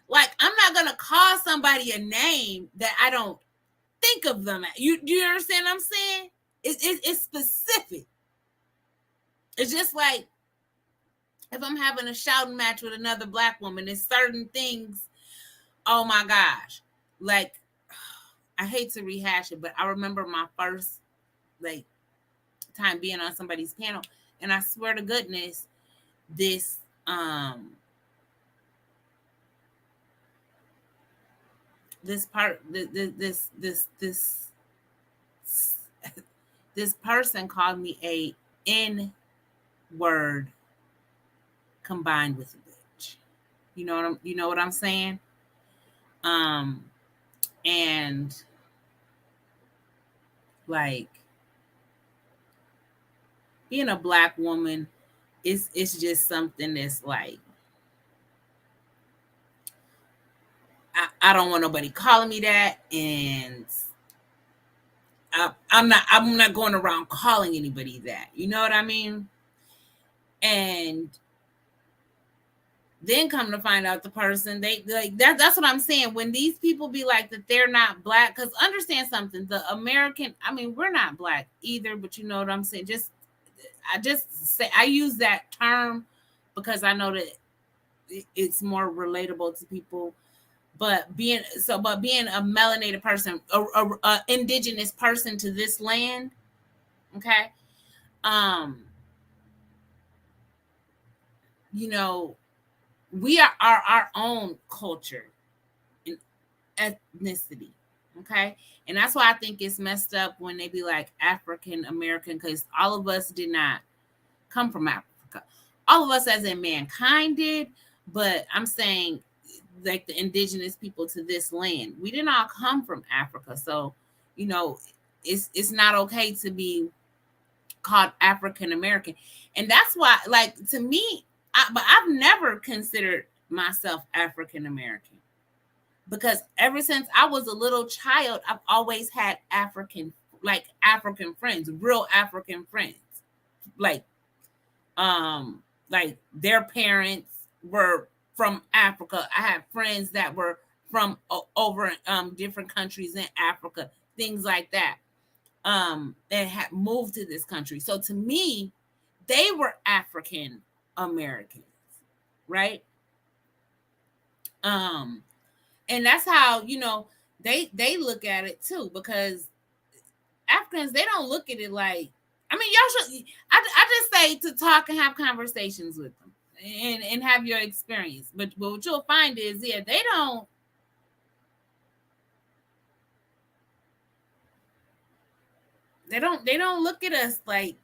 Like, I'm not gonna call somebody a name that I don't think of them at. Do you understand what I'm saying? It's specific. It's just like if I'm having a shouting match with another black woman, there's certain things. Oh my gosh, like, I hate to rehash it, but I remember my first time being on somebody's panel, and I swear to goodness, this person called me a N-word combined with a bitch. You know what I'm saying? And like, being a black woman, it's just something that's like, I don't want nobody calling me that, and I'm not going around calling anybody that. You know what I mean? And then come to find out the person, they like that's what I'm saying. When these people be like that they're not black, because understand something, the American, I mean, we're not black either, but you know what I'm saying? I use that term because I know that it's more relatable to people. But being a melanated person, a indigenous person to this land, okay, we are our own culture and ethnicity, okay? And that's why I think it's messed up when they be like African American, because all of us did not come from Africa. All of us as in mankind did, but I'm saying like the indigenous people to this land, we did not come from Africa. So, it's not okay to be called African American. And that's why, like, to me, but I've never considered myself African American, because ever since I was a little child, I've always had African friends, real African friends. Like their parents were from Africa. I had friends that were from over different countries in Africa, things like that, and had moved to this country. So to me, they were African Americans, right? And that's how they look at it too, because Africans, they don't look at it like, I mean, y'all should. I just say to talk and have conversations with them and have your experience. But what you'll find is, yeah, they don't look at us like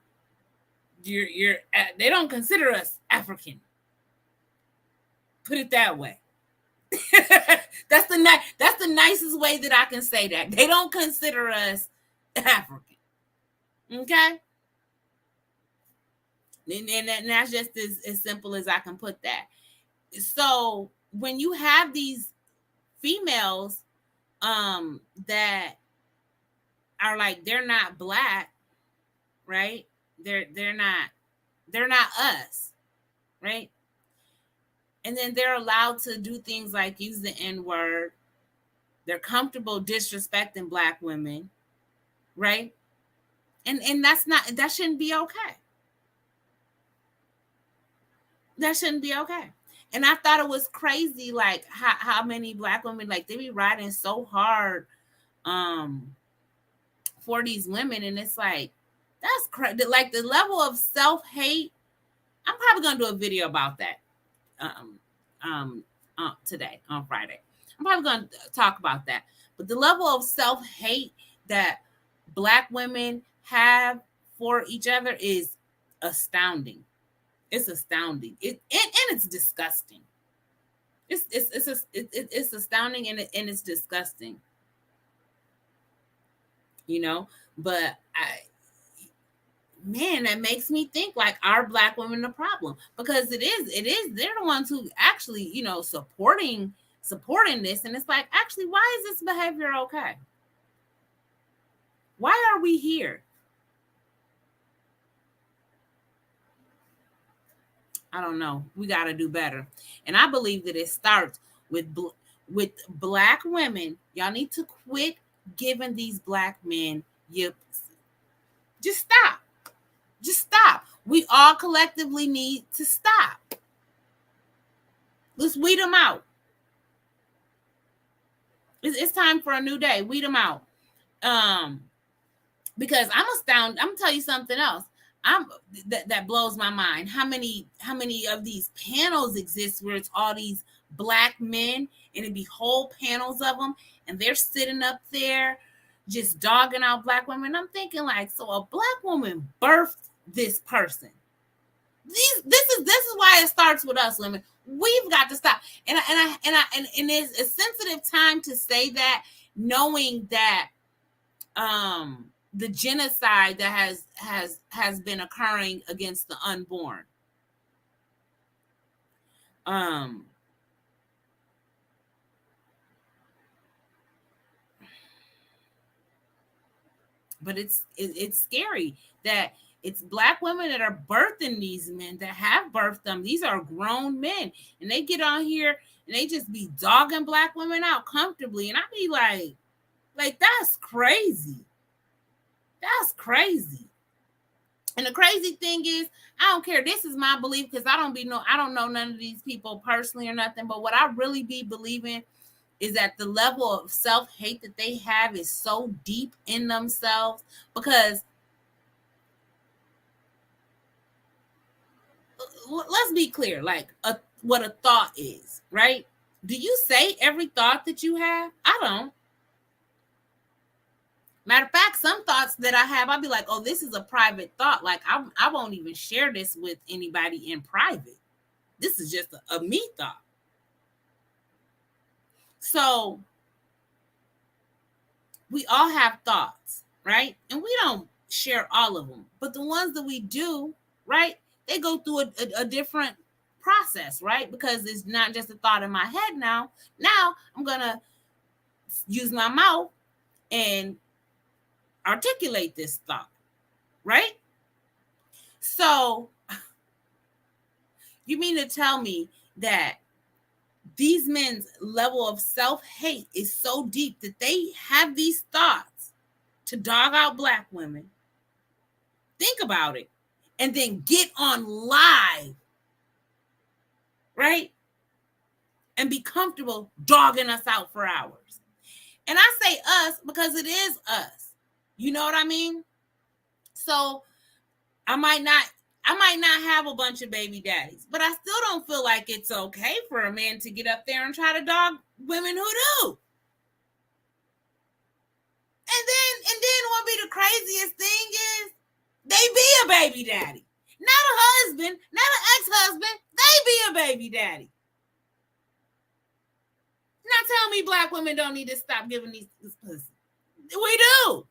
They don't consider us African. Put it that way. That's the nicest way that I can say that. They don't consider us African. Okay? And that's just as simple as I can put that. So when you have these females that are like, they're not black, right? They're not us, right? And then they're allowed to do things like use the N-word. They're comfortable disrespecting black women, right? And that shouldn't be okay. That shouldn't be okay. And I thought it was crazy, like how many black women, like, they be riding so hard for these women, and it's like, that's crazy. Like, the level of self-hate. I'm probably gonna do a video about that today on Friday. I'm probably gonna talk about that. But the level of self-hate that black women have for each other is astounding. It's astounding. And it's disgusting. It's astounding, and it's disgusting. You know, but man, that makes me think, like, are black women the problem? Because it is they're the ones who actually, you know, supporting this. And it's like, actually, why is this behavior okay? Why are we here? I don't know. We got to do better. And I believe that it starts with black women. Y'all need to quit giving these black men yips. Just stop. Just stop. We all collectively need to stop. Let's weed them out. It's time for a new day. Weed them out. Because I'm astounded. I'm gonna tell you something else. That blows my mind. How many of these panels exist where it's all these black men, and it'd be whole panels of them, and they're sitting up there just dogging out black women. I'm thinking, like, so a black woman birthed this person. This is why it starts with us women. We've got to stop. And it's a sensitive time to say that, knowing that the genocide that has been occurring against the unborn. But it's scary that it's black women that are birthing these men, that have birthed them. These are grown men, and they get on here and they just be dogging black women out comfortably. And I be like, that's crazy. That's crazy. And the crazy thing is, I don't care. This is my belief, because I don't know none of these people personally or nothing. But what I really be believing is that the level of self-hate that they have is so deep in themselves. Because let's be clear, like, what a thought is, right? Do you say every thought that you have? I don't. Matter of fact, some thoughts that I have, I'll be like, oh, this is a private thought. Like, I won't even share this with anybody in private. This is just a me thought. So we all have thoughts, right? And we don't share all of them. But the ones that we do, right, they go through a different process, right? Because it's not just a thought in my head now. Now I'm going to use my mouth and articulate this thought, right? So you mean to tell me that these men's level of self-hate is so deep that they have these thoughts to dog out black women? Think about it. And then get on live, right? And be comfortable dogging us out for hours. And I say us because it is us. You know what I mean? So I might not have a bunch of baby daddies, but I still don't feel like it's okay for a man to get up there and try to dog women who do. And then what be the craziest thing is, they be a baby daddy. not a husband, not an ex-husband. They be a baby daddy. Now tell me black women don't need to stop giving these pussy. We do.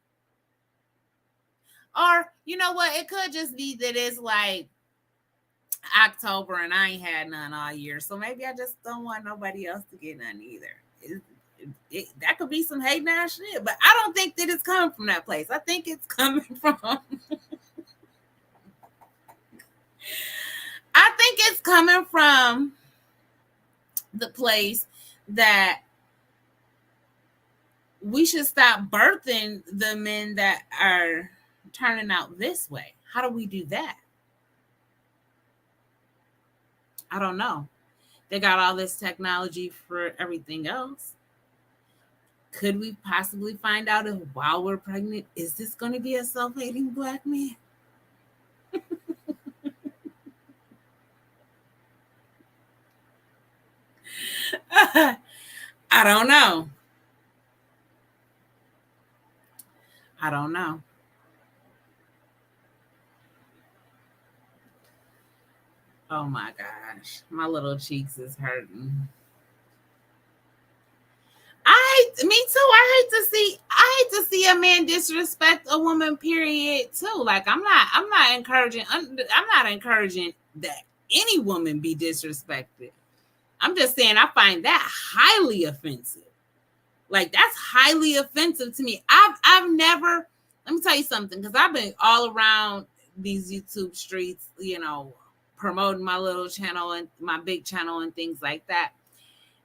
Or, you know what? It could just be that it's like October and I ain't had none all year. So maybe I just don't want nobody else to get none either. That could be some hate ass shit, but I don't think that it's coming from that place. I think it's coming from I think it's coming from the place that we should stop birthing the men that are turning out this way. How do we do that? I don't know. They got all this technology for everything else. Could we possibly find out if while we're pregnant, is this going to be a self-hating black man? I don't know. I don't know. Oh my gosh. My little cheeks is hurting. Me too. I hate to see a man disrespect a woman, period, too. Like I'm not encouraging that any woman be disrespected. I'm just saying I find that highly offensive. Like that's highly offensive to me. I've never, let me tell you something, because I've been all around these YouTube streets, promoting my little channel and my big channel and things like that.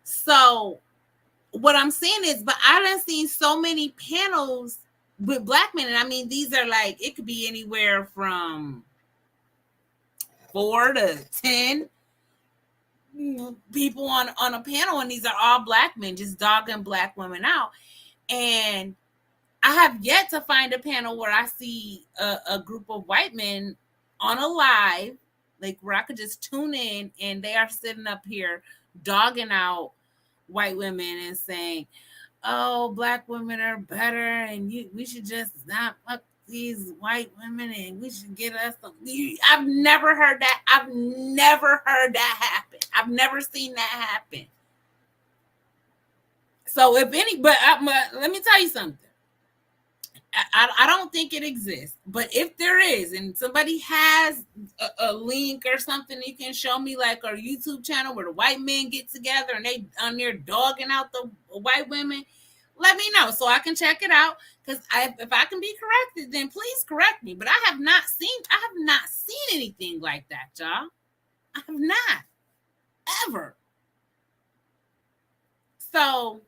So what I'm saying is, but I done seen so many panels with black men, and I mean, these are like, it could be anywhere from 4 to 10 people on a panel, and these are all black men just dogging black women out. And I have yet to find a panel where I see a group of white men on a live, like where I could just tune in and they are sitting up here dogging out white women and saying, oh, black women are better and we should just not fuck these white women and we should get us I've never heard that. I've never heard that happen. I've never seen that happen. So if any, but let me tell you something. I don't think it exists, but if there is, and somebody has a link or something, you can show me, like our YouTube channel where the white men get together and they on there dogging out the white women, let me know so I can check it out. Because if I can be corrected, then please correct me. But I have not seen anything like that, y'all. I have not ever. So.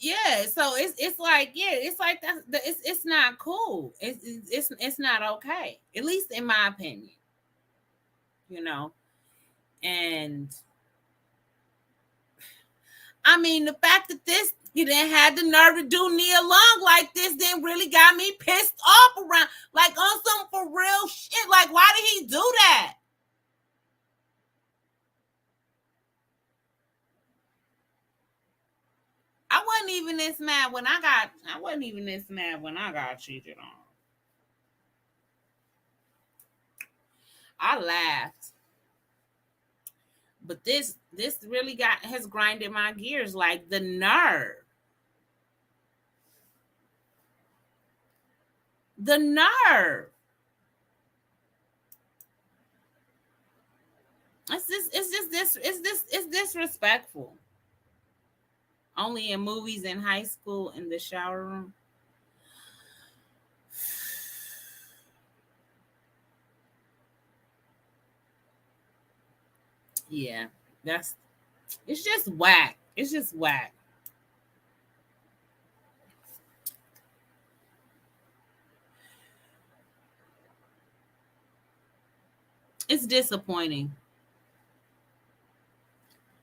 Yeah, so it's like that. It's not cool. It's not okay. At least in my opinion, And I mean, the fact that you didn't have the nerve to do Nia Long like this, then really got me pissed off around, like on some for real shit. Like, why did he do that? I wasn't even this mad when I got cheated on. I laughed. But this really has grinded my gears, like the nerve. The nerve. It's disrespectful. Only in movies in high school in the shower room. Yeah, it's just whack. It's just whack. It's disappointing.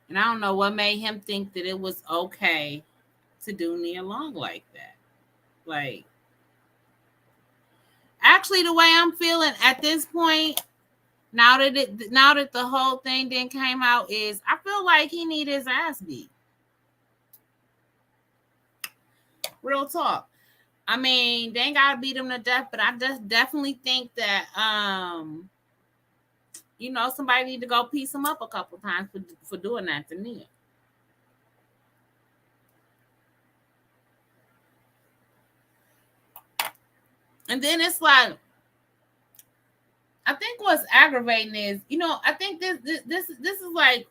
And I don't know what made him think that it was okay to do Nia Long like that. Like, actually, the way I'm feeling at this point, now that the whole thing then came out, is I feel like he need his ass beat. Real talk. I mean, they ain't gotta beat him to death, but I just definitely think that somebody need to go piece him up a couple times for doing that to Nia. And then it's like, I think what's aggravating is, I think this is like,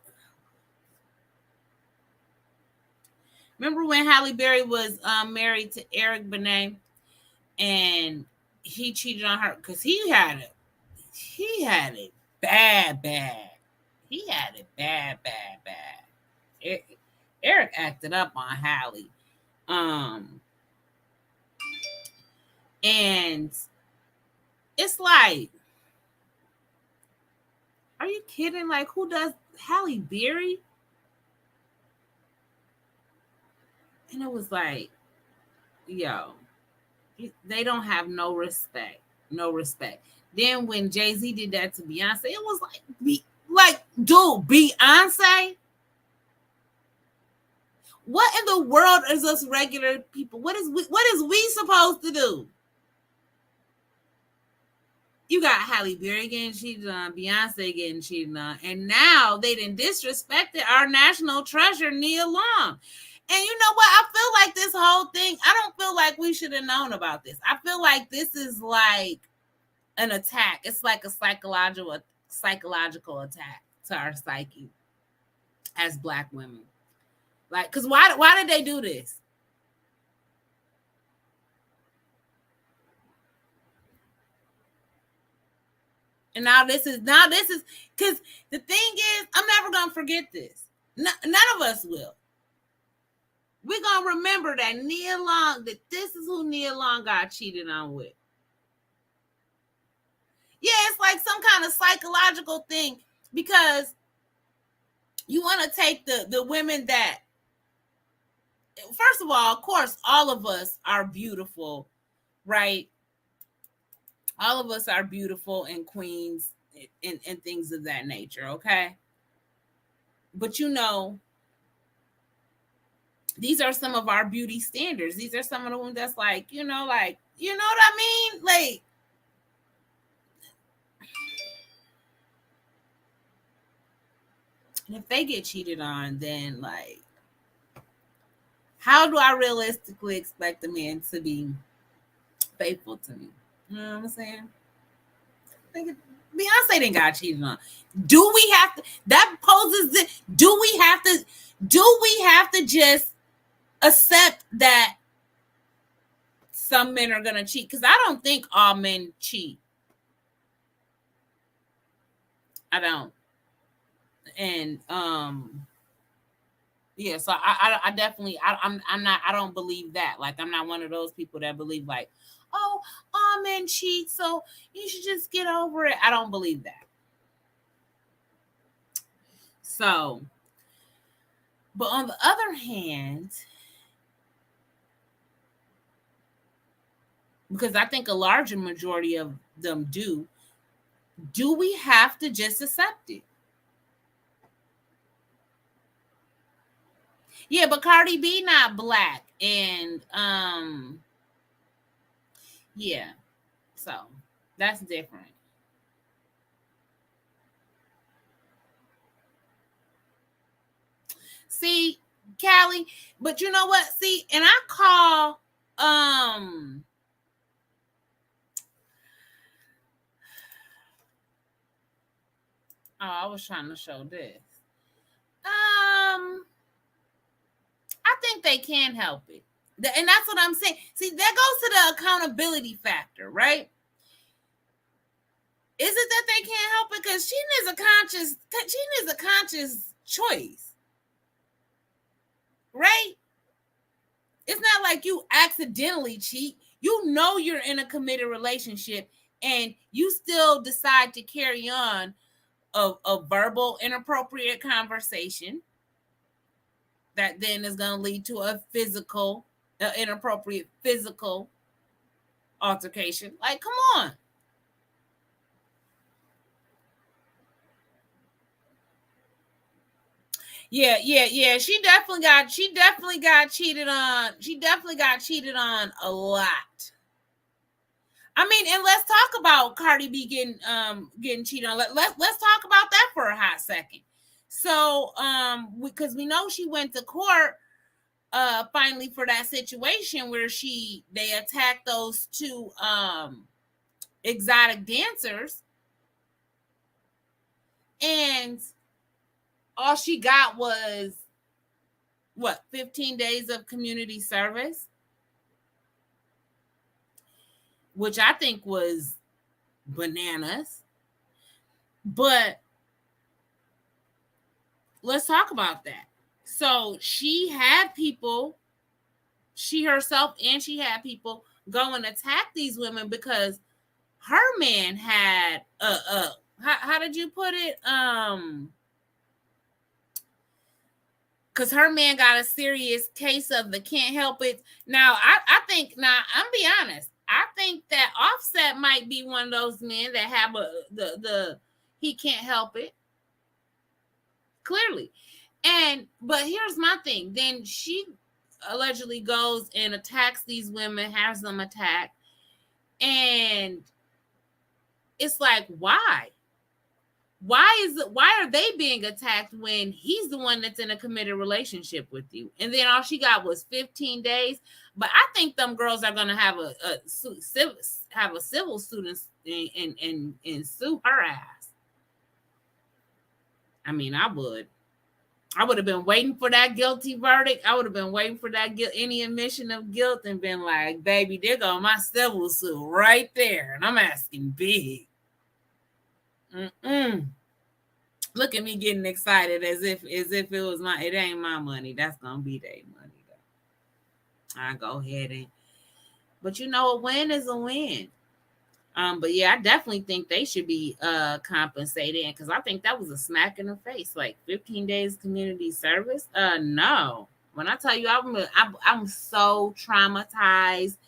remember when Halle Berry was married to Eric Benet, and he cheated on her because he had it bad. He had it bad. Eric acted up on Halle, and it's like, are you kidding? Like, who does Halle Berry? And it was like, yo, they don't have no respect. No respect. Then when Jay-Z did that to Beyonce, it was like, dude, Beyonce? What in the world is us regular people? What is we supposed to do? You got Halle Berry getting cheated on, Beyonce getting cheated on, and now they done disrespected our national treasure, Nia Long. And you know what? I feel like this whole thing, I don't feel like we should have known about this. I feel like this is like an attack. It's like a psychological attack to our psyche as Black women. Like, because why did they do this? And now this is because the thing is, I'm never gonna forget this. None of us will. We're gonna remember that Nia Long, that this is who Nia Long got cheated on with. Yeah, it's like some kind of psychological thing, because you want to take the women that, first of all, of course, all of us are beautiful, right? All of us are beautiful and queens and things of that nature, okay? But these are some of our beauty standards. These are some of the ones that's like, you know what I mean? Like, if they get cheated on, then like, how do I realistically expect a man to be faithful to me? You know what I'm saying? Beyonce didn't got cheated on. Do we have to? That poses the. Do we have to? Do we have to just accept that some men are gonna cheat? Because I don't think all men cheat. I don't. And yeah. So I definitely I'm not. I don't believe that. Like, I'm not one of those people that believe like, oh, all men cheat, so you should just get over it. I don't believe that. So, but on the other hand, because I think a larger majority of them do we have to just accept it? Yeah, but Cardi B not Black, and yeah, so that's different. See, Callie, but you know what? See, and I call oh, I was trying to show this. I think they can help it. And that's what I'm saying. See, that goes to the accountability factor, right? Is it that they can't help it? Because cheating is a conscious choice, right? It's not like you accidentally cheat. You know you're in a committed relationship, and you still decide to carry on a verbal inappropriate conversation that then is going to lead to a physical, inappropriate physical altercation. Like, come on. Yeah. She definitely got cheated on. She definitely got cheated on a lot. I mean, and let's talk about Cardi B getting cheated on. Let's talk about that for a hot second. So because we know she went to court finally for that situation where they attacked those two exotic dancers, and all she got was what, 15 days of community service, which I think was bananas. But let's talk about that. So she herself and she had people go and attack these women because her man had how did you put it? Because her man got a serious case of the can't help it. Now, I think, I'm be honest, I think that Offset might be one of those men that have the he can't help it. Clearly. But here's my thing. Then she allegedly goes and attacks these women, has them attacked. And it's like, why? Why are they being attacked when he's the one that's in a committed relationship with you? And then all she got was 15 days. But I think them girls are gonna have a civil suit and sue her ass. I mean, I would have been waiting for that guilty verdict. I would have been waiting for that any admission of guilt and been like, baby, there go my civil suit right there. And I'm asking big. Look at me getting excited as if it was it ain't my money. That's gonna be their money though. I go ahead but you know, a win is a win. But yeah, I definitely think they should be compensated, because I think that was a smack in the face. Like 15 days community service. No. When I tell you I'm so traumatized,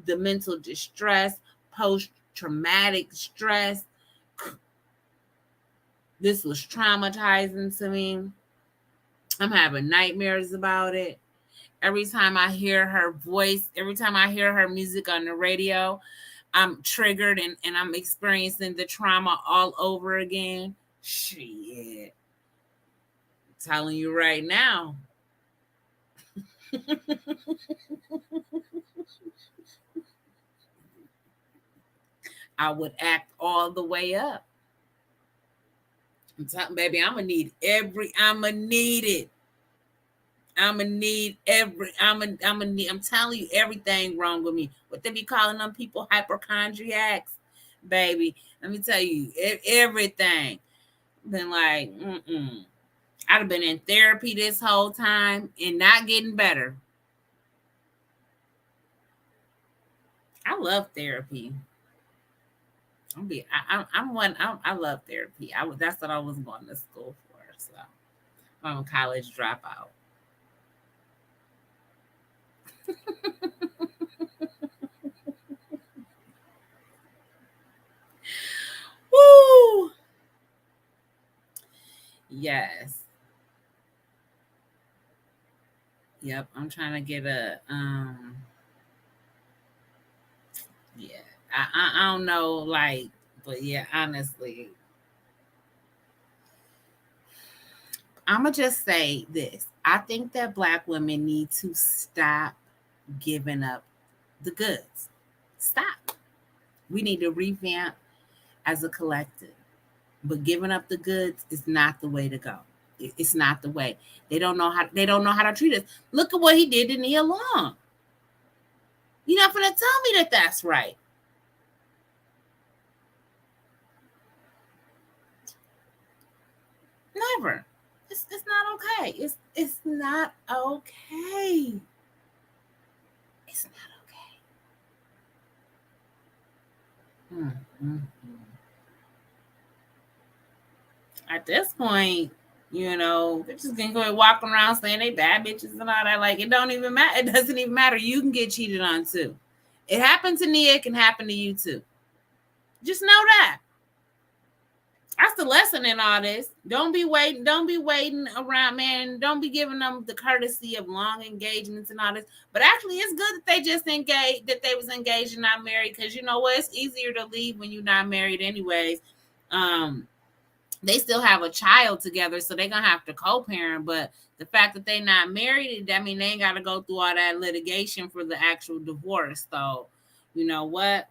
the mental distress, post-traumatic stress. This was traumatizing to me. I'm having nightmares about it. Every time I hear her voice, every time I hear her music on the radio, I'm triggered and I'm experiencing the trauma all over again. Shit. I'm telling you right now. I would act all the way up. I'm telling, baby, I'm gonna need it. I'm telling you, everything wrong with me. What they be calling them people, hypochondriacs, baby. Let me tell you, everything. Been like, I'd have been in therapy this whole time and not getting better. I love therapy. I love therapy. That's what I was going to school for. So I'm a college dropout. Woo! Yes. Yep. I'm trying to get a yeah. I don't know, like, but yeah, honestly, I'ma just say this. I think that Black women need to stop giving up the goods. Stop. We need to revamp as a collective. But giving up the goods is not the way to go. It's not the way. They don't know how to treat us. Look at what he did to Nia Long. You're not gonna tell me that that's right. Never. It's not okay. It's not okay. It's not okay. At this point, you know, they're just gonna go walking around saying they bad bitches and all that. Like, it don't even matter. It doesn't even matter. You can get cheated on too. It happened to Nia. It can happen to you too. Just know that. That's the lesson in all this. Don't be waiting. Don't be waiting around, man. Don't be giving them the courtesy of long engagements and all this. But actually, it's good that they just engaged, that they was engaged and not married, because you know what? It's easier to leave when you're not married, anyways. Um, they still have a child together, so they're gonna have to co-parent. But the fact that they not married, that mean they ain't got to go through all that litigation for the actual divorce. So, you know what?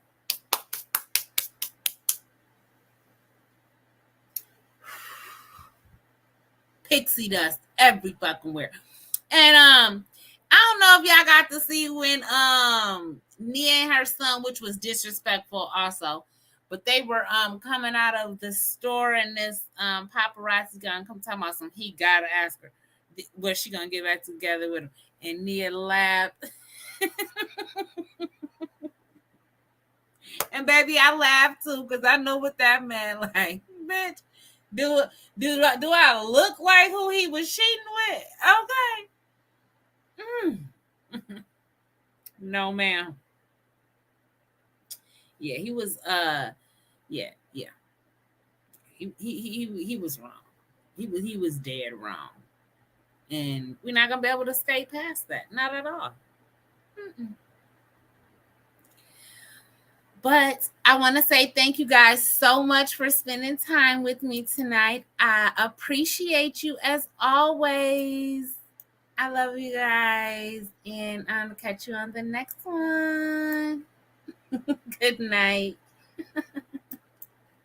Pixie dust every fucking where. And I don't know if y'all got to see when Nia and her son, which was disrespectful also, but they were coming out of the store, and this paparazzi gonna come talking about some, he gotta ask her, was she gonna get back together with him? And Nia laughed. And baby, I laughed too, because I know what that meant. Like, bitch, do I look like who he was cheating with? Okay. No, ma'am. Yeah, he was yeah. He was wrong. He was dead wrong. And we're not gonna be able to skate past that. Not at all. Mm-mm. But I want to say thank you guys so much for spending time with me tonight. I appreciate you as always. I love you guys. And I'll catch you on the next one. Good night.